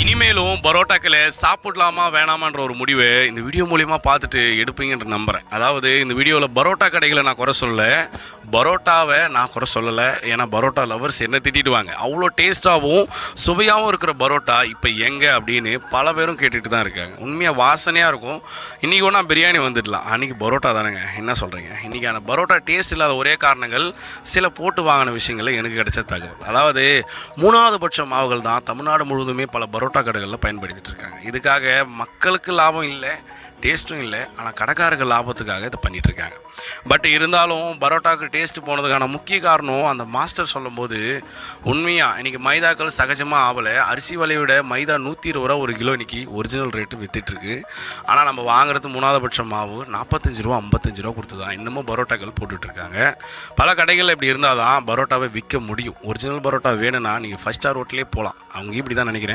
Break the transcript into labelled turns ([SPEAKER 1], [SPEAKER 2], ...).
[SPEAKER 1] இனிமேலும் பரோட்டாக்களை சாப்பிடலாமா வேணாமான்ற ஒரு முடிவை இந்த வீடியோ மூலியமாக பார்த்துட்டு எடுப்பீங்கன்ற நம்புகிறேன். அதாவது இந்த வீடியோவில் பரோட்டா கடைகளை நான் குறை சொல்லலை, பரோட்டாவை நான் குறை சொல்லலை. ஏன்னா பரோட்டா லவர்ஸ் என்ன திட்டிடுவாங்க. அவ்வளோ டேஸ்ட்டாகவும் சுவையாகவும் இருக்கிற பரோட்டா இப்போ எங்கே அப்படின்னு பல பேரும் கேட்டுட்டு தான் இருக்காங்க. உண்மையாக வாசனையாக இருக்கும். இன்றைக்கி ஒன்றா பிரியாணி வந்துடலாம், அன்றைக்கி பரோட்டா தானேங்க, என்ன சொல்கிறீங்க? இன்றைக்கான பரோட்டா டேஸ்ட் இல்லாத ஒரே காரணங்கள் சில போட்டு வாங்கின விஷயங்கள் எனக்கு கிடைச்ச தகவல். அதாவது 3வது பட்ச மாவுகள் தான் தமிழ்நாடு முழுவதுமே பல பரோட்டா கடைகளில் பயன்படுத்திட்டு இருக்காங்க. இதுக்காக மக்களுக்கு லாபம் இல்லை, டேஸ்ட்டும் இல்லை, ஆனால் கடைக்காரர்கள் லாபத்துக்காக இதை பண்ணிகிட்ருக்காங்க. பட் இருந்தாலும் பரோட்டாவுக்கு டேஸ்ட்டு போனதுக்கான முக்கிய காரணம் அந்த மாஸ்டர் சொல்லும்போது உண்மையாக இன்றைக்கி மைதாக்கள் சகஜமாக ஆகலை. அரிசி விலையை விட மைதா 120 ரூபா ஒரு கிலோ இன்றைக்கி ஒரிஜினல் ரேட்டு விற்றுட்டுருக்கு. ஆனால் நம்ம வாங்குறது 3வது பட்சம் மாவு 45 ரூபா 55 ரூபா கொடுத்து தான் இன்னமும் பரோட்டாக்கள் போட்டுட்ருக்காங்க. பல கடைகளில் இப்படி இருந்தால் தான் பரோட்டாவை விற்க முடியும். ஒரிஜினல் பரோட்டா வேணும்னா நீங்கள் 5 ஸ்டார் ஹோட்டலே போகலாம். அவங்க இப்படி தான் நினைக்கிறேன்.